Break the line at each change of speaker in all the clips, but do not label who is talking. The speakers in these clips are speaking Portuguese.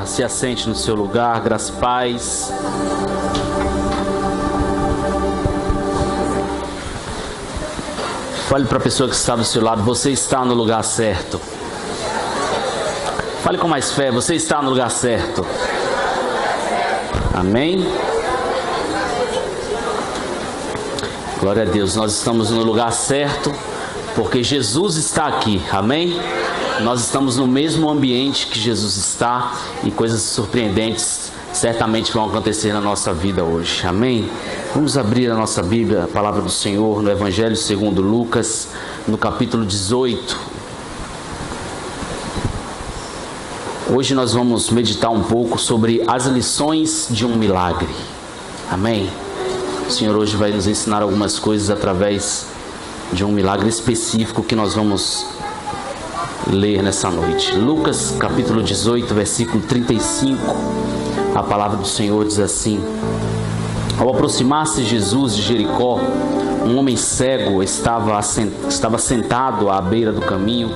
Se assente no seu lugar, graça e paz. Fale para a pessoa que está do seu lado, você está no lugar certo. Fale com mais fé, você está no lugar certo. Amém? Glória a Deus, nós estamos no lugar certo, porque Jesus está aqui, amém? Nós estamos no mesmo ambiente que Jesus está e coisas surpreendentes certamente vão acontecer na nossa vida hoje, amém? Vamos abrir a nossa Bíblia, a palavra do Senhor, no Evangelho segundo Lucas, no capítulo 18. Hoje nós vamos meditar um pouco sobre as lições de um milagre, amém? O Senhor hoje vai nos ensinar algumas coisas através de um milagre específico que nós vamos ler nessa noite. Lucas capítulo 18, versículo 35, a palavra do Senhor diz assim: ao aproximar-se Jesus de Jericó, um homem cego estava sentado à beira do caminho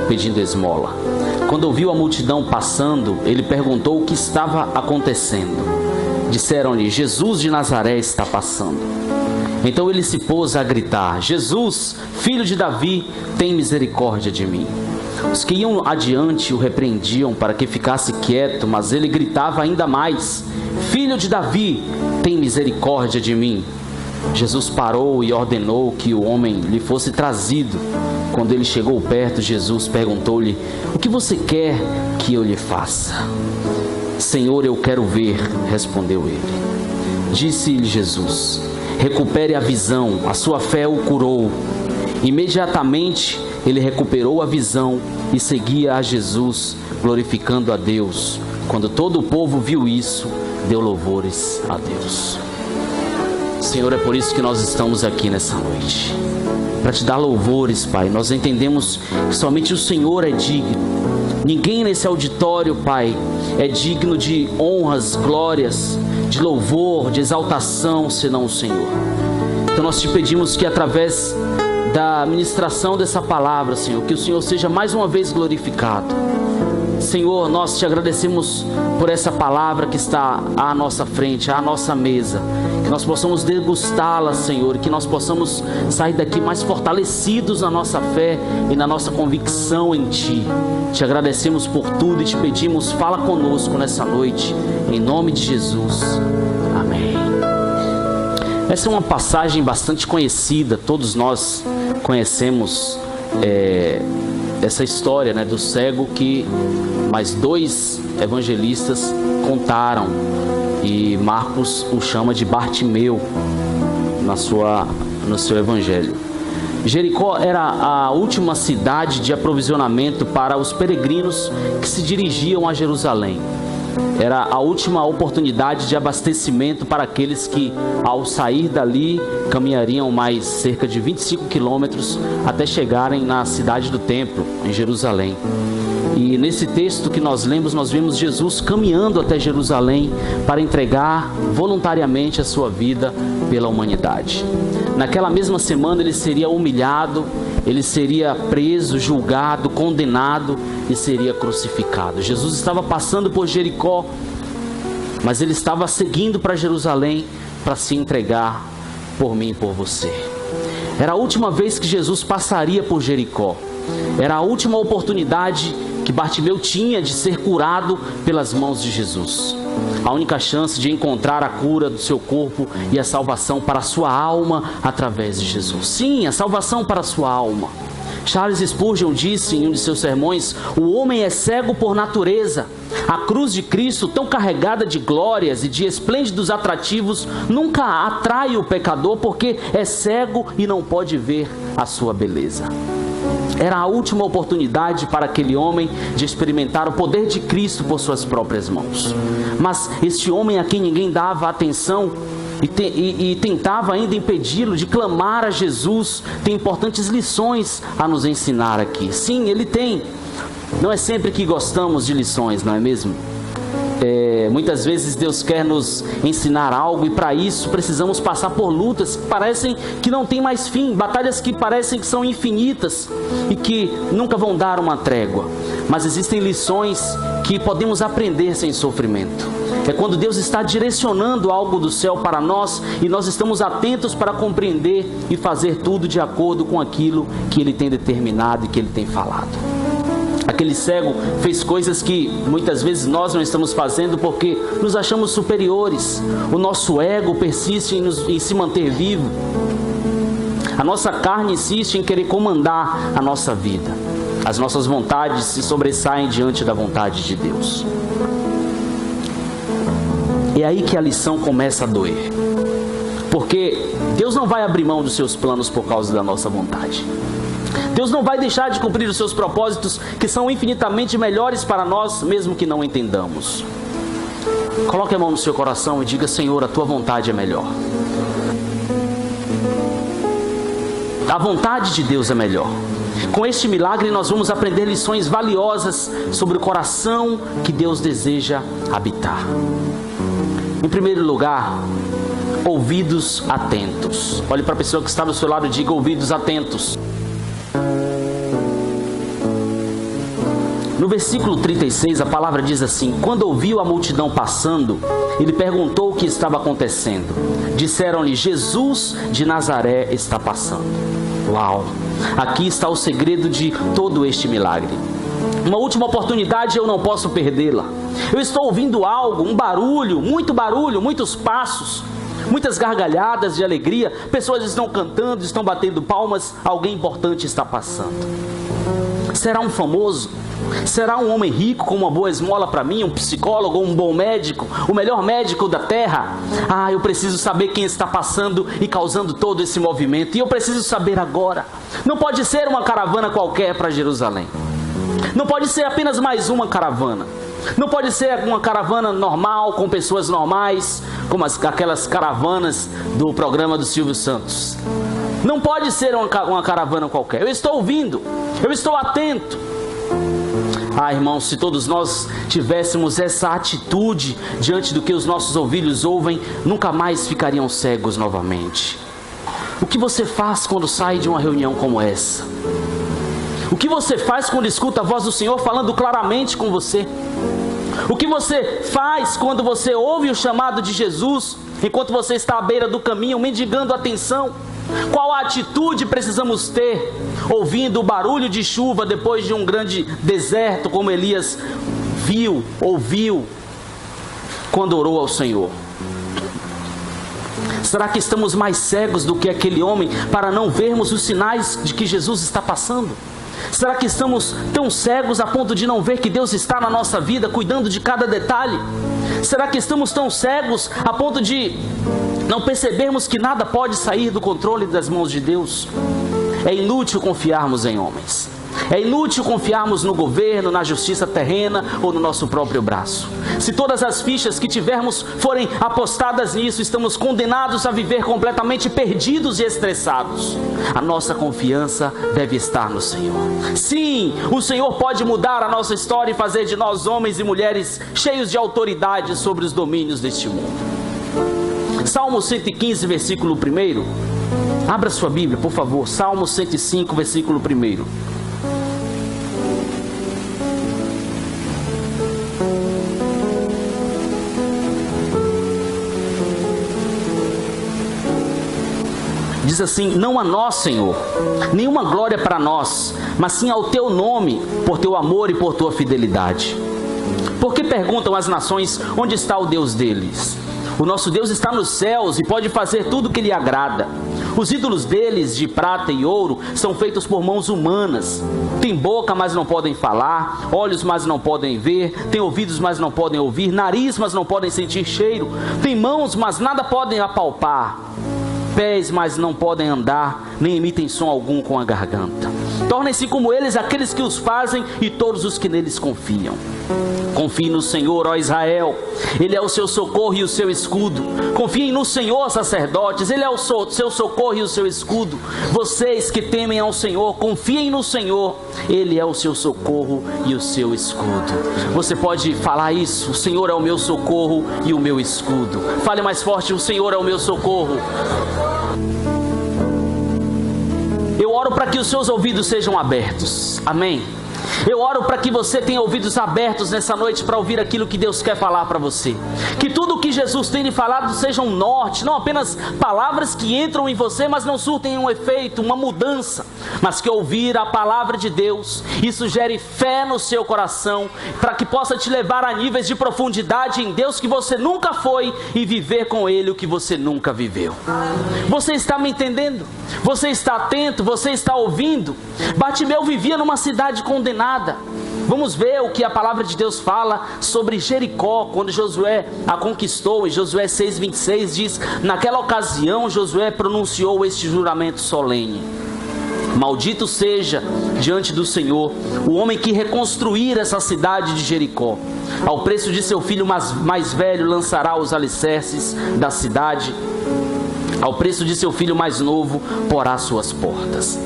pedindo esmola. Quando ouviu a multidão passando, ele perguntou o que estava acontecendo. Disseram-lhe: Jesus de Nazaré está passando. Então ele se pôs a gritar: Jesus, filho de Davi, tem misericórdia de mim. Os que iam adiante o repreendiam para que ficasse quieto, mas ele gritava ainda mais: Filho de Davi, tem misericórdia de mim. Jesus parou e ordenou que o homem lhe fosse trazido. Quando ele chegou perto, Jesus perguntou-lhe: O que você quer que eu lhe faça? Senhor, eu quero ver, respondeu ele. Disse-lhe Jesus: Recupere a visão, a sua fé o curou. Imediatamente ele recuperou a visão e seguia a Jesus, glorificando a Deus. Quando todo o povo viu isso, deu louvores a Deus. Senhor, é por isso que nós estamos aqui nessa noite, para te dar louvores, Pai. Nós entendemos que somente o Senhor é digno. Ninguém nesse auditório, Pai, é digno de honras, glórias, de louvor, de exaltação, senão o Senhor. Então nós te pedimos que através da ministração dessa palavra, Senhor, que o Senhor seja mais uma vez glorificado. Senhor, nós te agradecemos por essa palavra que está à nossa frente, à nossa mesa. Que nós possamos degustá-la, Senhor, que nós possamos sair daqui mais fortalecidos na nossa fé e na nossa convicção em Ti. Te agradecemos por tudo e te pedimos, fala conosco nessa noite, em nome de Jesus. Amém. Essa é uma passagem bastante conhecida, todos nós conhecemos essa história, né, do cego que mais dois evangelistas contaram, e Marcos o chama de Bartimeu no seu evangelho. Jericó era a última cidade de aprovisionamento para os peregrinos que se dirigiam a Jerusalém. Era a última oportunidade de abastecimento para aqueles que, ao sair dali, caminhariam mais cerca de 25 quilômetros até chegarem na cidade do templo, em Jerusalém. E nesse texto que nós lemos, nós vemos Jesus caminhando até Jerusalém para entregar voluntariamente a sua vida pela humanidade. Naquela mesma semana ele seria humilhado, ele seria preso, julgado, condenado e seria crucificado. Jesus estava passando por Jericó, mas ele estava seguindo para Jerusalém para se entregar por mim e por você. Era a última vez que Jesus passaria por Jericó. Era a última oportunidade que Bartimeu tinha de ser curado pelas mãos de Jesus. A única chance de encontrar a cura do seu corpo e a salvação para a sua alma através de Jesus. Sim, a salvação para a sua alma. Charles Spurgeon disse em um de seus sermões: o homem é cego por natureza. A cruz de Cristo, tão carregada de glórias e de esplêndidos atrativos, nunca atrai o pecador porque é cego e não pode ver a sua beleza. Era a última oportunidade para aquele homem de experimentar o poder de Cristo por suas próprias mãos. Mas este homem a quem ninguém dava atenção e tentava ainda impedi-lo de clamar a Jesus, tem importantes lições a nos ensinar aqui. Sim, ele tem. Não é sempre que gostamos de lições, não é mesmo? Muitas vezes Deus quer nos ensinar algo e para isso precisamos passar por lutas que parecem que não tem mais fim, batalhas que parecem que são infinitas e que nunca vão dar uma trégua. Mas existem lições que podemos aprender sem sofrimento. É quando Deus está direcionando algo do céu para nós e nós estamos atentos para compreender e fazer tudo de acordo com aquilo que Ele tem determinado e que Ele tem falado. Aquele cego fez coisas que muitas vezes nós não estamos fazendo porque nos achamos superiores. O nosso ego persiste em se manter vivo. A nossa carne insiste em querer comandar a nossa vida. As nossas vontades se sobressaem diante da vontade de Deus. É aí que a lição começa a doer. Porque Deus não vai abrir mão dos seus planos por causa da nossa vontade. Deus não vai deixar de cumprir os seus propósitos, que são infinitamente melhores para nós, mesmo que não entendamos. Coloque a mão no seu coração e diga: Senhor, a tua vontade é melhor. A vontade de Deus é melhor. Com este milagre nós vamos aprender lições valiosas sobre o coração que Deus deseja habitar. Em primeiro lugar, ouvidos atentos. Olhe para a pessoa que está do seu lado e diga: ouvidos atentos. No versículo 36, a palavra diz assim: quando ouviu a multidão passando, ele perguntou o que estava acontecendo. Disseram-lhe: Jesus de Nazaré está passando. Uau! Aqui está o segredo de todo este milagre. Uma última oportunidade, eu não posso perdê-la. Eu estou ouvindo algo, um barulho, muitos passos, muitas gargalhadas de alegria. Pessoas estão cantando, estão batendo palmas. Alguém importante está passando. Será um famoso? Será um homem rico com uma boa esmola para mim? Um psicólogo, um bom médico? O melhor médico da terra? Eu preciso saber quem está passando e causando todo esse movimento. E eu preciso saber agora. Não pode ser uma caravana qualquer para Jerusalém. Não pode ser apenas mais uma caravana. Não pode ser uma caravana normal, com pessoas normais, como aquelas caravanas do programa do Silvio Santos. Não pode ser uma caravana qualquer. Eu estou ouvindo, eu estou atento. Irmãos, se todos nós tivéssemos essa atitude diante do que os nossos ouvidos ouvem, nunca mais ficariam cegos novamente. O que você faz quando sai de uma reunião como essa? O que você faz quando escuta a voz do Senhor falando claramente com você? O que você faz quando você ouve o chamado de Jesus, enquanto você está à beira do caminho, mendigando atenção? Qual a atitude precisamos ter, ouvindo o barulho de chuva depois de um grande deserto, como Elias ouviu, quando orou ao Senhor? Será que estamos mais cegos do que aquele homem para não vermos os sinais de que Jesus está passando? Será que estamos tão cegos a ponto de não ver que Deus está na nossa vida, cuidando de cada detalhe? Será que estamos tão cegos a ponto de não percebermos que nada pode sair do controle das mãos de Deus? É inútil confiarmos em homens. É inútil confiarmos no governo, na justiça terrena ou no nosso próprio braço. Se todas as fichas que tivermos forem apostadas nisso, estamos condenados a viver completamente perdidos e estressados. A nossa confiança deve estar no Senhor. Sim, o Senhor pode mudar a nossa história e fazer de nós homens e mulheres cheios de autoridade sobre os domínios deste mundo. Salmo 115, versículo 1. Abra sua Bíblia, por favor. Salmo 105, versículo 1. Diz assim: não a nós, Senhor, nenhuma glória para nós, mas sim ao teu nome, por teu amor e por tua fidelidade. Por que perguntam as nações onde está o Deus deles? O nosso Deus está nos céus e pode fazer tudo o que lhe agrada. Os ídolos deles, de prata e ouro, são feitos por mãos humanas. Tem boca, mas não podem falar, olhos, mas não podem ver, tem ouvidos, mas não podem ouvir, nariz, mas não podem sentir cheiro, tem mãos, mas nada podem apalpar, pés, mas não podem andar, nem emitem som algum com a garganta. Tornem-se como eles aqueles que os fazem e todos os que neles confiam. Confie no Senhor, ó Israel, Ele é o seu socorro e o seu escudo. Confiem no Senhor, sacerdotes, Ele é o seu socorro e o seu escudo. Vocês que temem ao Senhor, confiem no Senhor, Ele é o seu socorro e o seu escudo. Você pode falar isso: o Senhor é o meu socorro e o meu escudo. Fale mais forte: o Senhor é o meu socorro. Eu oro para que os seus ouvidos sejam abertos, amém? Eu oro para que você tenha ouvidos abertos nessa noite para ouvir aquilo que Deus quer falar para você. Que tudo o que Jesus tem lhe falado seja um norte, não apenas palavras que entram em você, mas não surtem um efeito, uma mudança. Mas que ouvir a palavra de Deus, isso gere fé no seu coração, para que possa te levar a níveis de profundidade em Deus que você nunca foi e viver com Ele o que você nunca viveu. Você está me entendendo? Você está atento? Você está ouvindo? Bartimeu vivia numa cidade condenada. Vamos ver o que a palavra de Deus fala sobre Jericó, quando Josué a conquistou. Em Josué 6:26 diz: naquela ocasião Josué pronunciou este juramento solene: maldito seja diante do Senhor o homem que reconstruir essa cidade de Jericó. Ao preço de seu filho mais velho lançará os alicerces da cidade, ao preço de seu filho mais novo porá suas portas.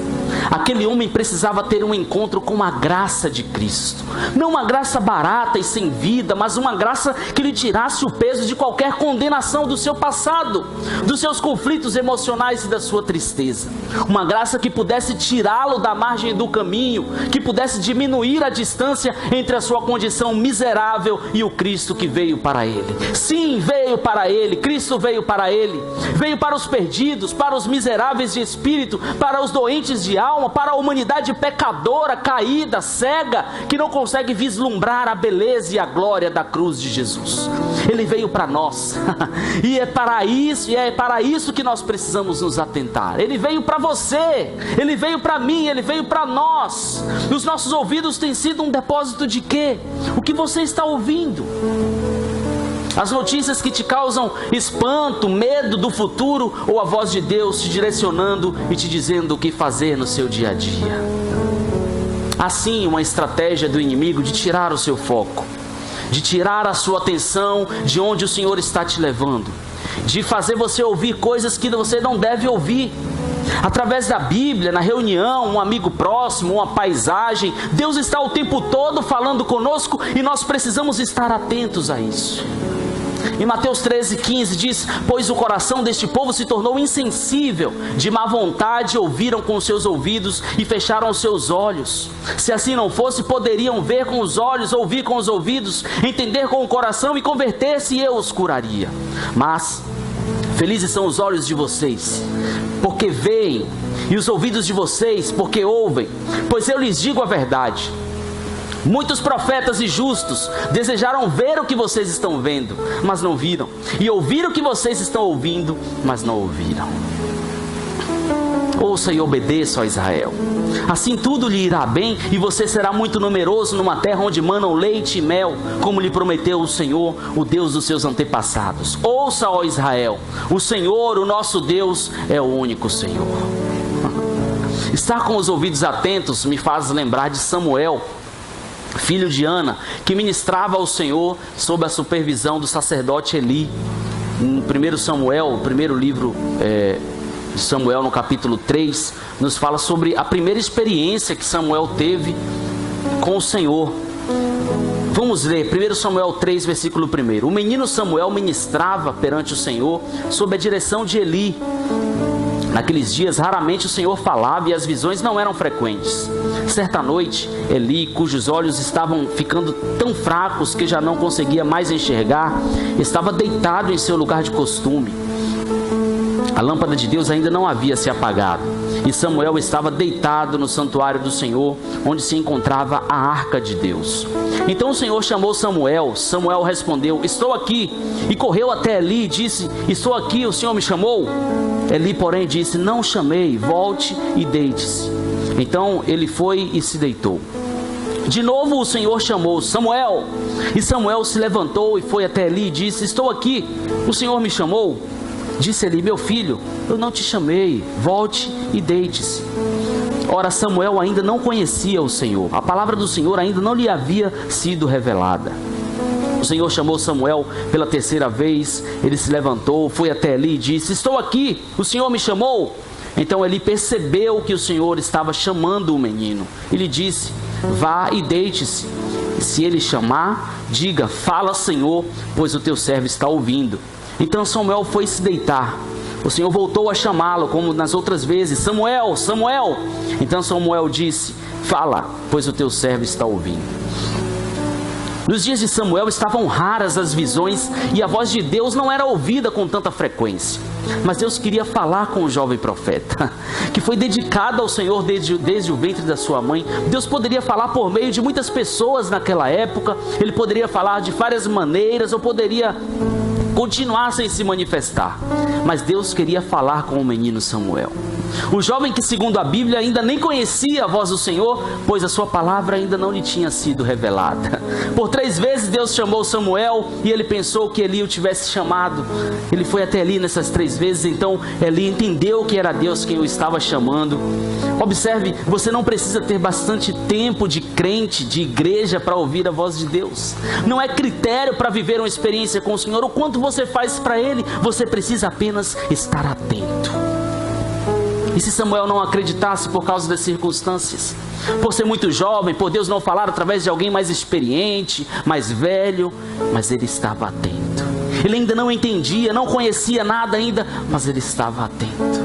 Aquele homem precisava ter um encontro com a graça de Cristo. Não uma graça barata e sem vida, mas uma graça que lhe tirasse o peso de qualquer condenação do seu passado, dos seus conflitos emocionais e da sua tristeza. Uma graça que pudesse tirá-lo da margem do caminho, que pudesse diminuir a distância entre a sua condição miserável e o Cristo que veio para ele. Sim, veio para ele, Cristo veio para ele. Veio para os perdidos, para os miseráveis de espírito, para os doentes de alma, para a humanidade pecadora, caída, cega, que não consegue vislumbrar a beleza e a glória da cruz de Jesus. Ele veio para nós e é para isso que nós precisamos nos atentar. Ele veio para você, ele veio para mim, ele veio para nós. Os nossos ouvidos têm sido um depósito de quê? O que você está ouvindo? As notícias que te causam espanto, medo do futuro, ou a voz de Deus te direcionando e te dizendo o que fazer no seu dia a dia? Assim, uma estratégia do inimigo de tirar o seu foco, de tirar a sua atenção de onde o Senhor está te levando, de fazer você ouvir coisas que você não deve ouvir. Através da Bíblia, na reunião, um amigo próximo, uma paisagem, Deus está o tempo todo falando conosco e nós precisamos estar atentos a isso. Em Mateus 13:15 diz: pois o coração deste povo se tornou insensível, de má vontade ouviram com os seus ouvidos e fecharam os seus olhos. Se assim não fosse, poderiam ver com os olhos, ouvir com os ouvidos, entender com o coração e converter-se, e eu os curaria. Mas felizes são os olhos de vocês, porque veem, e os ouvidos de vocês, porque ouvem. Pois eu lhes digo a verdade: muitos profetas e justos desejaram ver o que vocês estão vendo, mas não viram, e ouvir o que vocês estão ouvindo, mas não ouviram. Ouça e obedeça, ó Israel. Assim tudo lhe irá bem, e você será muito numeroso numa terra onde manam leite e mel, como lhe prometeu o Senhor, o Deus dos seus antepassados. Ouça, ó Israel, o Senhor, o nosso Deus, é o único Senhor. Estar com os ouvidos atentos me faz lembrar de Samuel, filho de Ana, que ministrava ao Senhor sob a supervisão do sacerdote Eli. Em 1 Samuel, o primeiro livro de Samuel, no capítulo 3, nos fala sobre a primeira experiência que Samuel teve com o Senhor. Vamos ler 1 Samuel 3, versículo 1. O menino Samuel ministrava perante o Senhor sob a direção de Eli. Naqueles dias, raramente o Senhor falava e as visões não eram frequentes. Certa noite, Eli, cujos olhos estavam ficando tão fracos que já não conseguia mais enxergar, estava deitado em seu lugar de costume. A lâmpada de Deus ainda não havia se apagado, e Samuel estava deitado no santuário do Senhor, onde se encontrava a arca de Deus. Então o Senhor chamou Samuel. Samuel respondeu: estou aqui. E correu até Eli e disse: estou aqui, o Senhor me chamou? Eli, porém, disse: não chamei, volte e deite-se. Então ele foi e se deitou. De novo o Senhor chamou: Samuel. E Samuel se levantou e foi até Eli e disse: estou aqui, o Senhor me chamou? Disse Eli: meu filho, eu não te chamei, volte e deite-se. Ora, Samuel ainda não conhecia o Senhor. A palavra do Senhor ainda não lhe havia sido revelada. O Senhor chamou Samuel pela terceira vez. Ele se levantou, foi até Eli e disse: estou aqui, o Senhor me chamou. Então Eli percebeu que o Senhor estava chamando o menino. Ele disse: vá e deite-se. Se ele chamar, diga: fala, Senhor, pois o teu servo está ouvindo. Então Samuel foi se deitar. O Senhor voltou a chamá-lo, como nas outras vezes: Samuel, Samuel. Então Samuel disse: fala, pois o teu servo está ouvindo. Nos dias de Samuel estavam raras as visões e a voz de Deus não era ouvida com tanta frequência. Mas Deus queria falar com o jovem profeta, que foi dedicado ao Senhor desde o ventre da sua mãe. Deus poderia falar por meio de muitas pessoas naquela época. Ele poderia falar de várias maneiras, ou poderia continuar sem se manifestar. Mas Deus queria falar com o menino Samuel. O jovem que, segundo a Bíblia, ainda nem conhecia a voz do Senhor, pois a sua palavra ainda não lhe tinha sido revelada. Por 3 vezes Deus chamou Samuel e ele pensou que Eli o tivesse chamado. Ele foi até Eli nessas 3 vezes, então Eli entendeu que era Deus quem o estava chamando. Observe, você não precisa ter bastante tempo de crente, de igreja, para ouvir a voz de Deus. Não é critério para viver uma experiência com o Senhor o quanto você faz para Ele. Você precisa apenas estar atento. E se Samuel não acreditasse por causa das circunstâncias, por ser muito jovem, por Deus não falar através de alguém mais experiente, mais velho, mas ele estava atento. Ele ainda não entendia, não conhecia nada ainda, mas ele estava atento.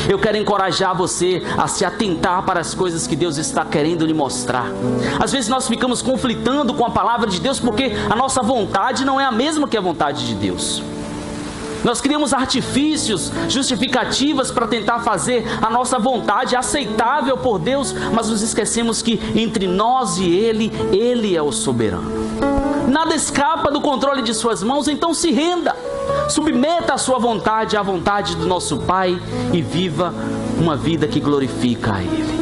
Eu quero encorajar você a se atentar para as coisas que Deus está querendo lhe mostrar. Às vezes nós ficamos conflitando com a palavra de Deus porque a nossa vontade não é a mesma que a vontade de Deus. Nós criamos artifícios, justificativas para tentar fazer a nossa vontade aceitável por Deus, mas nos esquecemos que entre nós e Ele é o soberano. Nada escapa do controle de suas mãos, então se renda. Submeta a sua vontade à vontade do nosso Pai e viva uma vida que glorifica a Ele.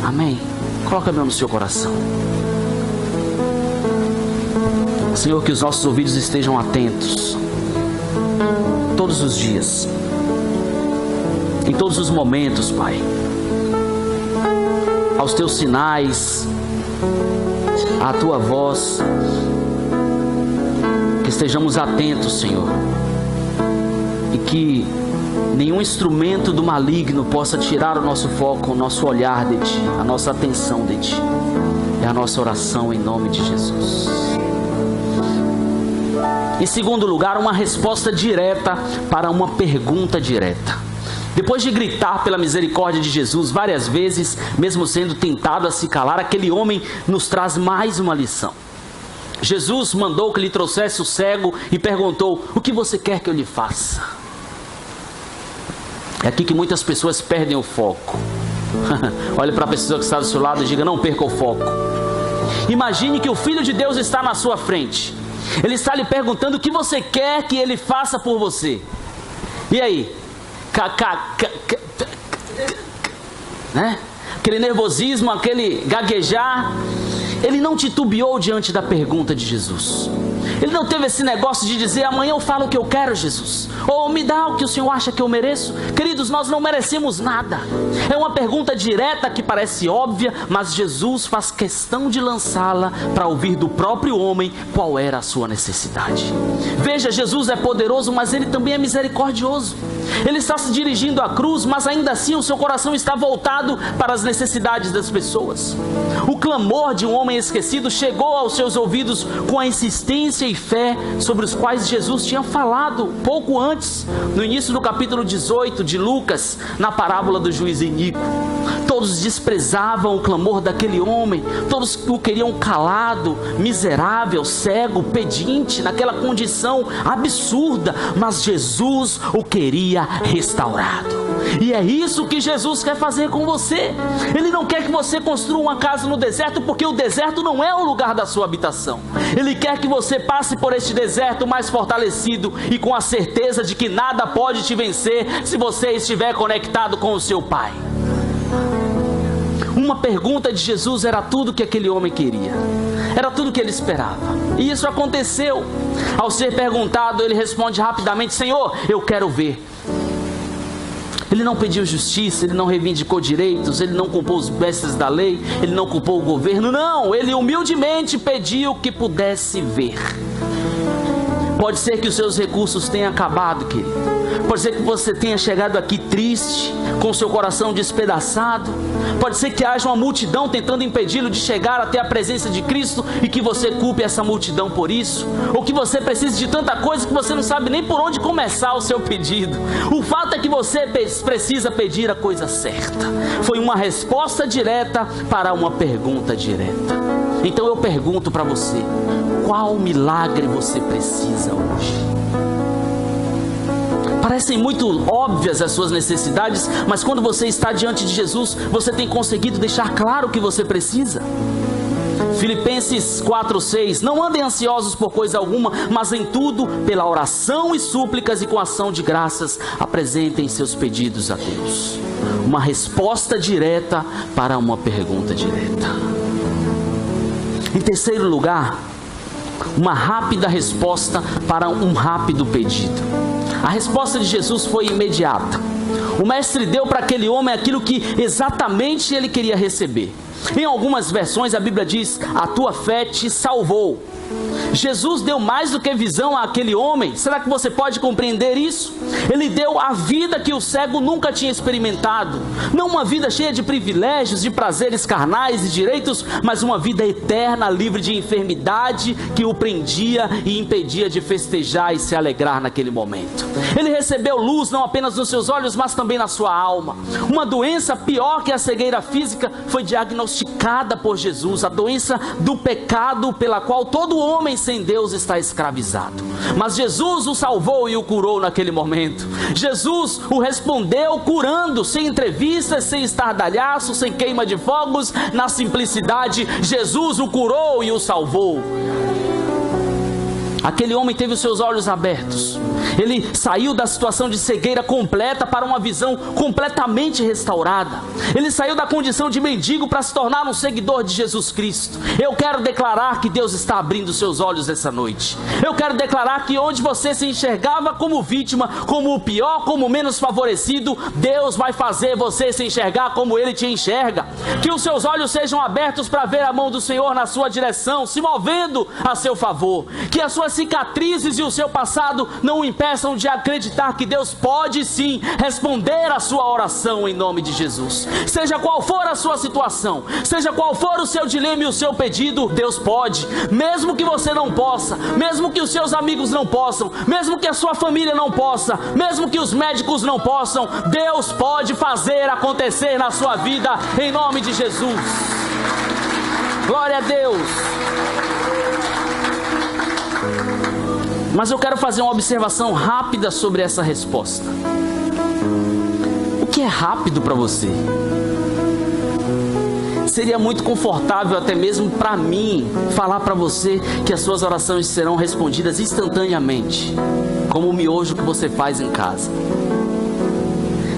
Amém? Coloca a mão no seu coração. Senhor, que os nossos ouvidos estejam atentos todos os dias, em todos os momentos, Pai, aos teus sinais, à tua voz, que estejamos atentos, Senhor, e que nenhum instrumento do maligno possa tirar o nosso foco, o nosso olhar de Ti, a nossa atenção de Ti. É a nossa oração em nome de Jesus. Em segundo lugar, uma resposta direta para uma pergunta direta. Depois de gritar pela misericórdia de Jesus várias vezes, mesmo sendo tentado a se calar, aquele homem nos traz mais uma lição. Jesus mandou que lhe trouxesse o cego e perguntou: o que você quer que eu lhe faça? É aqui que muitas pessoas perdem o foco. Olhe para a pessoa que está do seu lado e diga: não perca o foco. Imagine que o Filho de Deus está na sua frente. Ele está lhe perguntando o que você quer que Ele faça por você. E aí? Né? Aquele nervosismo, aquele gaguejar. Ele não titubeou diante da pergunta de Jesus. Ele não teve esse negócio de dizer: amanhã eu falo o que eu quero, Jesus, ou me dá o que o Senhor acha que eu mereço. Queridos, nós não merecemos nada. É uma pergunta direta que parece óbvia, mas Jesus faz questão de lançá-la para ouvir do próprio homem qual era a sua necessidade. Veja, Jesus é poderoso, mas Ele também é misericordioso. Ele está se dirigindo à cruz, mas ainda assim o seu coração está voltado para as necessidades das pessoas. O clamor de um homem esquecido chegou aos seus ouvidos com a insistência e fé sobre os quais Jesus tinha falado pouco antes, no início do capítulo 18 de Lucas, na parábola do juiz iníquo. Todos desprezavam o clamor daquele homem, todos o queriam calado, miserável, cego, pedinte, naquela condição absurda, mas Jesus o queria restaurado. E é isso que Jesus quer fazer com você. Ele não quer que você construa uma casa no deserto, porque o deserto não é o lugar da sua habitação. Ele quer que você passe por este deserto mais fortalecido e com a certeza de que nada pode te vencer se você estiver conectado com o seu Pai. Uma pergunta de Jesus era tudo que aquele homem queria, era tudo que ele esperava. E isso aconteceu. Ao ser perguntado, ele responde rapidamente: Senhor, eu quero ver. Ele não pediu justiça, ele não reivindicou direitos, ele não culpou os mestres da lei, ele não culpou o governo, não, ele humildemente pediu que pudesse ver. Pode ser que os seus recursos tenham acabado, querido. Pode ser que você tenha chegado aqui triste, com o seu coração despedaçado. Pode ser que haja uma multidão tentando impedi-lo de chegar até a presença de Cristo e que você culpe essa multidão por isso. Ou que você precise de tanta coisa que você não sabe nem por onde começar o seu pedido. O fato é que você precisa pedir a coisa certa. Foi uma resposta direta para uma pergunta direta. Então eu pergunto para você: qual milagre você precisa hoje? Parecem muito óbvias as suas necessidades, mas quando você está diante de Jesus, você tem conseguido deixar claro o que você precisa? Filipenses 4:6: não andem ansiosos por coisa alguma, mas em tudo, pela oração e súplicas e com ação de graças, apresentem seus pedidos a Deus. Uma resposta direta para uma pergunta direta. Em terceiro lugar, uma rápida resposta para um rápido pedido. A resposta de Jesus foi imediata. O mestre deu para aquele homem aquilo que exatamente ele queria receber. Em algumas versões a Bíblia diz: a tua fé te salvou. Jesus deu mais do que visão àquele homem. Será que você pode compreender isso? Ele deu a vida que o cego nunca tinha experimentado. Não uma vida cheia de privilégios, de prazeres carnais e direitos, mas uma vida eterna, livre de enfermidade que o prendia e impedia de festejar e se alegrar naquele momento. Ele recebeu luz não apenas nos seus olhos, mas também na sua alma. Uma doença pior que a cegueira física foi diagnosticada por Jesus, a doença do pecado pela qual todo homem sem Deus está escravizado. Mas Jesus o salvou e o curou naquele momento. Jesus o respondeu curando, sem entrevistas, sem estardalhaço, sem queima de fogos, na simplicidade. Jesus o curou e o salvou. Aquele homem teve os seus olhos abertos. Ele saiu da situação de cegueira completa para uma visão completamente restaurada. Ele saiu da condição de mendigo para se tornar um seguidor de Jesus Cristo. Eu quero declarar que Deus está abrindo seus olhos essa noite. Eu quero declarar que onde você se enxergava como vítima, como o pior, como o menos favorecido, Deus vai fazer você se enxergar como Ele te enxerga. Que os seus olhos sejam abertos para ver a mão do Senhor na sua direção, se movendo a seu favor. Que as suas cicatrizes e o seu passado não o impeçam de acreditar que Deus pode sim responder a sua oração em nome de Jesus. Seja qual for a sua situação, seja qual for o seu dilema e o seu pedido, Deus pode. Mesmo que você não possa, mesmo que os seus amigos não possam, mesmo que a sua família não possa, mesmo que os médicos não possam, Deus pode fazer acontecer na sua vida em nome de Jesus. Glória a Deus. Mas eu quero fazer uma observação rápida sobre essa resposta. O que é rápido para você? Seria muito confortável até mesmo para mim falar para você que as suas orações serão respondidas instantaneamente, como o miojo que você faz em casa.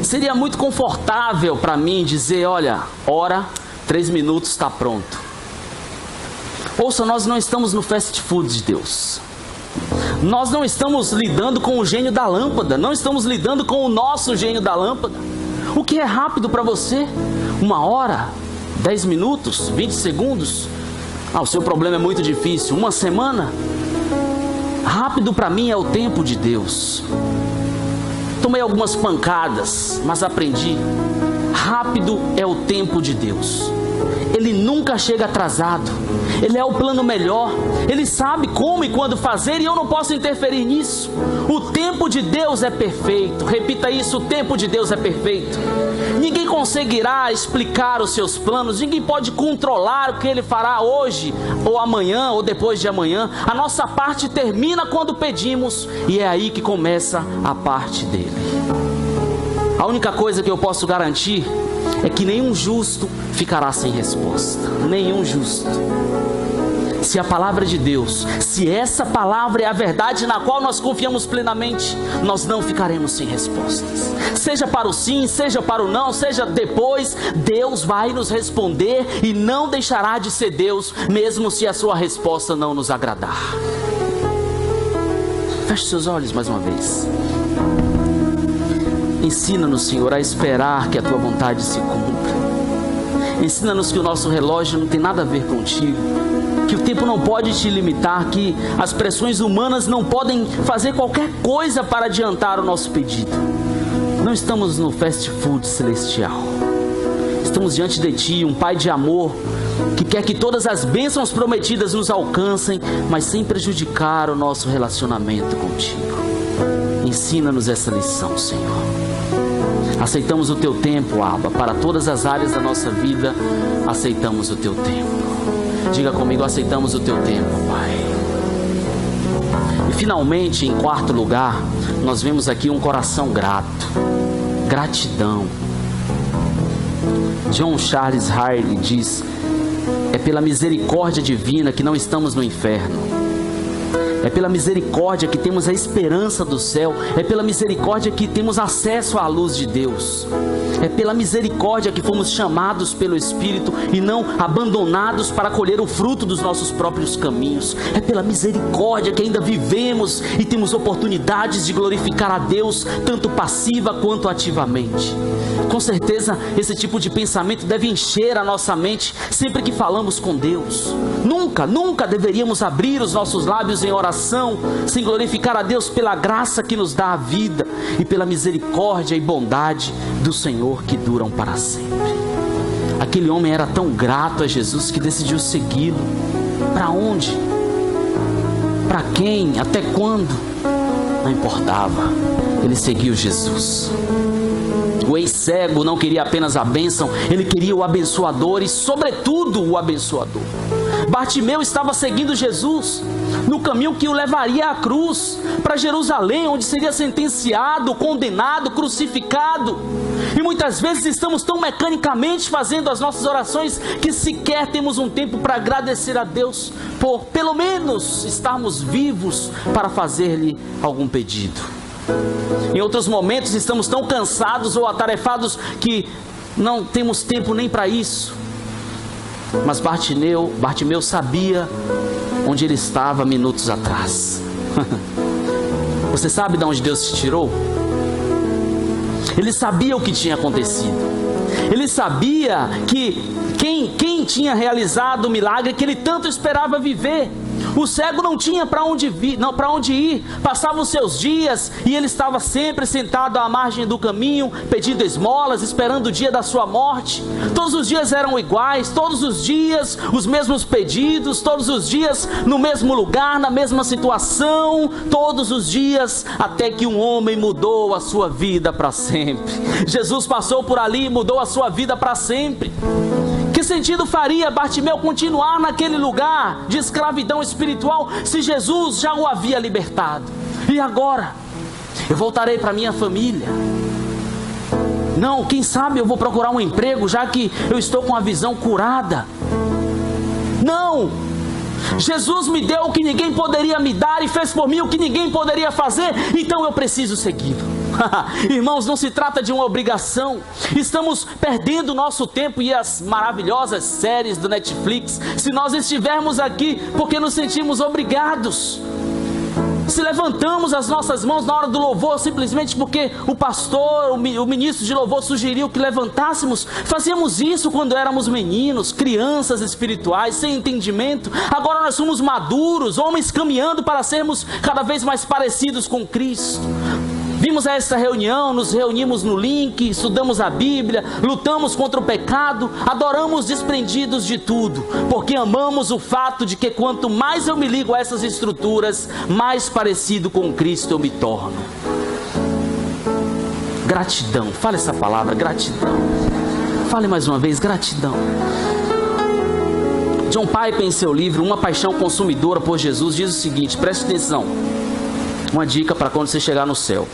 Seria muito confortável para mim dizer: olha, ora, 3 minutos está pronto. Ouça, nós não estamos no fast food de Deus. Nós não estamos lidando com o gênio da lâmpada, não estamos lidando com o nosso gênio da lâmpada. O que é rápido para você? 1 hora? 10 minutos? 20 segundos? O seu problema é muito difícil. 1 semana? Rápido para mim é o tempo de Deus. Tomei algumas pancadas, mas aprendi. Rápido é o tempo de Deus. Ele nunca chega atrasado. Ele é o plano melhor. Ele sabe como e quando fazer e eu não posso interferir nisso. O tempo de Deus é perfeito. Repita isso: o tempo de Deus é perfeito. Ninguém conseguirá explicar os seus planos. Ninguém pode controlar o que Ele fará hoje, ou amanhã, ou depois de amanhã. A nossa parte termina quando pedimos e é aí que começa a parte dele. A única coisa que eu posso garantir é que nenhum justo ficará sem resposta. Nenhum justo. Se a palavra de Deus, se essa palavra é a verdade na qual nós confiamos plenamente, nós não ficaremos sem respostas. Seja para o sim, seja para o não, seja depois, Deus vai nos responder e não deixará de ser Deus, mesmo se a sua resposta não nos agradar. Feche seus olhos mais uma vez. Ensina-nos, Senhor, a esperar que a Tua vontade se cumpra. Ensina-nos que o nosso relógio não tem nada a ver contigo, que o tempo não pode te limitar, que as pressões humanas não podem fazer qualquer coisa para adiantar o nosso pedido. Não estamos no fast food celestial. Estamos diante de Ti, um Pai de amor, que quer que todas as bênçãos prometidas nos alcancem, mas sem prejudicar o nosso relacionamento contigo. Ensina-nos essa lição, Senhor. Aceitamos o Teu tempo, Abba, para todas as áreas da nossa vida. Aceitamos o Teu tempo. Diga comigo: aceitamos o Teu tempo, Pai. E finalmente, em quarto lugar, nós vemos aqui um coração grato. Gratidão. John Charles Hardy diz: é pela misericórdia divina que não estamos no inferno. É pela misericórdia que temos a esperança do céu. É pela misericórdia que temos acesso à luz de Deus. É pela misericórdia que fomos chamados pelo Espírito e não abandonados para colher o fruto dos nossos próprios caminhos. É pela misericórdia que ainda vivemos e temos oportunidades de glorificar a Deus, tanto passiva quanto ativamente. Com certeza, esse tipo de pensamento deve encher a nossa mente sempre que falamos com Deus. Nunca deveríamos abrir os nossos lábios em oração sem glorificar a Deus pela graça que nos dá a vida e pela misericórdia e bondade do Senhor que duram para sempre. Aquele homem era tão grato a Jesus que decidiu segui-lo. Para onde? Para quem? Até quando? Não importava. Ele seguiu Jesus. O ex-cego não queria apenas a bênção, ele queria o abençoador e, sobretudo, o abençoador. Bartimeu estava seguindo Jesus no caminho que o levaria à cruz, para Jerusalém, onde seria sentenciado, condenado, crucificado. E muitas vezes estamos tão mecanicamente fazendo as nossas orações que sequer temos um tempo para agradecer a Deus por pelo menos estarmos vivos para fazer-lhe algum pedido. Em outros momentos estamos tão cansados ou atarefados que não temos tempo nem para isso. Mas Bartimeu sabia onde ele estava minutos atrás. Você sabe de onde Deus te tirou? Ele sabia o que tinha acontecido. Ele sabia que quem tinha realizado o milagre que ele tanto esperava viver. O cego não tinha para onde ir, passava os seus dias e ele estava sempre sentado à margem do caminho, pedindo esmolas, esperando o dia da sua morte. Todos os dias eram iguais, todos os dias os mesmos pedidos, todos os dias no mesmo lugar, na mesma situação, todos os dias, até que um homem mudou a sua vida para sempre. Jesus passou por ali e mudou a sua vida para sempre. Que sentido faria Bartimeu continuar naquele lugar de escravidão espiritual se Jesus já o havia libertado? E agora? Eu voltarei para minha família? Não, quem sabe eu vou procurar um emprego já que eu estou com a visão curada? Não! Jesus me deu o que ninguém poderia me dar e fez por mim o que ninguém poderia fazer, então eu preciso segui-lo. Irmãos, não se trata de uma obrigação. Estamos perdendo nosso tempo e as maravilhosas séries do Netflix se nós estivermos aqui porque nos sentimos obrigados. Se levantamos as nossas mãos na hora do louvor simplesmente porque o pastor, o ministro de louvor sugeriu que levantássemos, fazíamos isso quando éramos meninos, crianças espirituais, sem entendimento. Agora nós somos maduros, homens caminhando para sermos cada vez mais parecidos com Cristo. Vimos essa reunião, nos reunimos no link, estudamos a Bíblia, lutamos contra o pecado, adoramos desprendidos de tudo, porque amamos o fato de que quanto mais eu me ligo a essas estruturas, mais parecido com Cristo eu me torno. Gratidão, fale essa palavra, gratidão. Fale mais uma vez, gratidão. John Piper, em seu livro Uma Paixão Consumidora por Jesus, diz o seguinte, preste atenção, uma dica para quando você chegar no céu.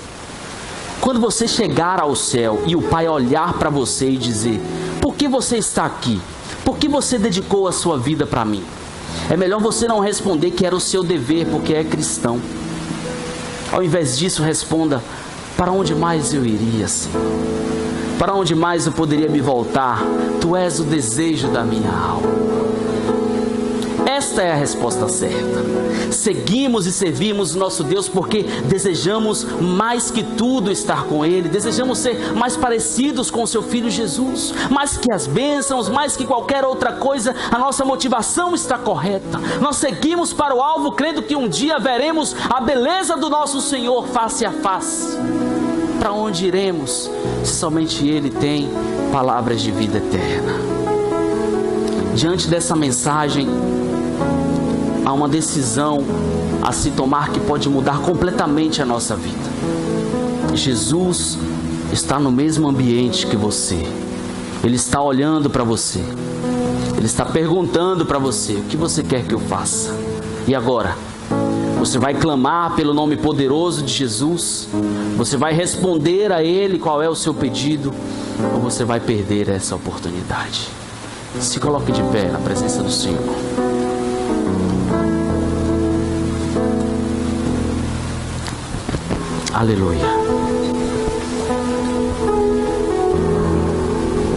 Quando você chegar ao céu e o Pai olhar para você e dizer: por que você está aqui? Por que você dedicou a sua vida para mim? É melhor você não responder que era o seu dever porque é cristão. Ao invés disso, responda: para onde mais eu iria, Senhor? Para onde mais eu poderia me voltar? Tu és o desejo da minha alma. Esta é a resposta certa. Seguimos e servimos o nosso Deus porque desejamos mais que tudo estar com Ele, desejamos ser mais parecidos com o seu Filho Jesus, mais que as bênçãos, mais que qualquer outra coisa, a nossa motivação está correta. Nós seguimos para o alvo crendo que um dia veremos a beleza do nosso Senhor face a face. Para onde iremos se somente Ele tem palavras de vida eterna? Diante dessa mensagem, há uma decisão a se tomar que pode mudar completamente a nossa vida. Jesus está no mesmo ambiente que você. Ele está olhando para você. Ele está perguntando para você: o que você quer que eu faça? E agora? Você vai clamar pelo nome poderoso de Jesus? Você vai responder a Ele qual é o seu pedido? Ou você vai perder essa oportunidade? Se coloque de pé na presença do Senhor. Aleluia.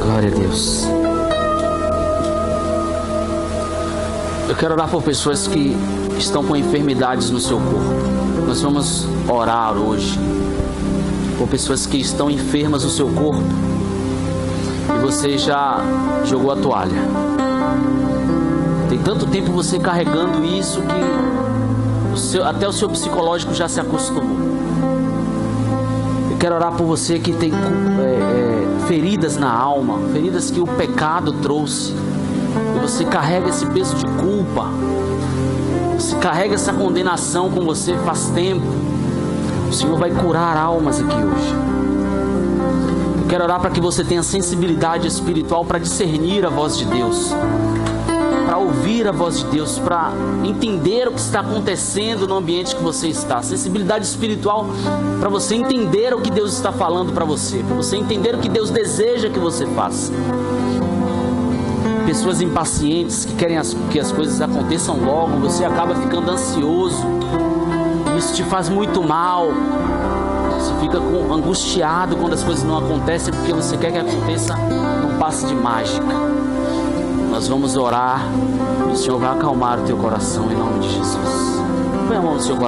Glória a Deus. Eu quero orar por pessoas que estão com enfermidades no seu corpo. Nós vamos orar hoje por pessoas que estão enfermas no seu corpo e você já jogou a toalha. Tem tanto tempo você carregando isso que até o seu psicológico já se acostumou. Eu quero orar por você que tem feridas na alma, feridas que o pecado trouxe, e você carrega esse peso de culpa. Você carrega essa condenação com você faz tempo. O Senhor vai curar almas aqui hoje. Eu quero orar para que você tenha sensibilidade espiritual para discernir a voz de Deus, para ouvir a voz de Deus, para entender o que está acontecendo no ambiente que você está. Sensibilidade espiritual para você entender o que Deus está falando para você, para você entender o que Deus deseja que você faça. Pessoas impacientes que querem que as coisas aconteçam logo, você acaba ficando ansioso, e isso te faz muito mal. Você fica angustiado quando as coisas não acontecem, porque você quer que aconteça num passe de mágica. Nós vamos orar e o Senhor vai acalmar o teu coração em nome de Jesus. Põe a mão no seu coração.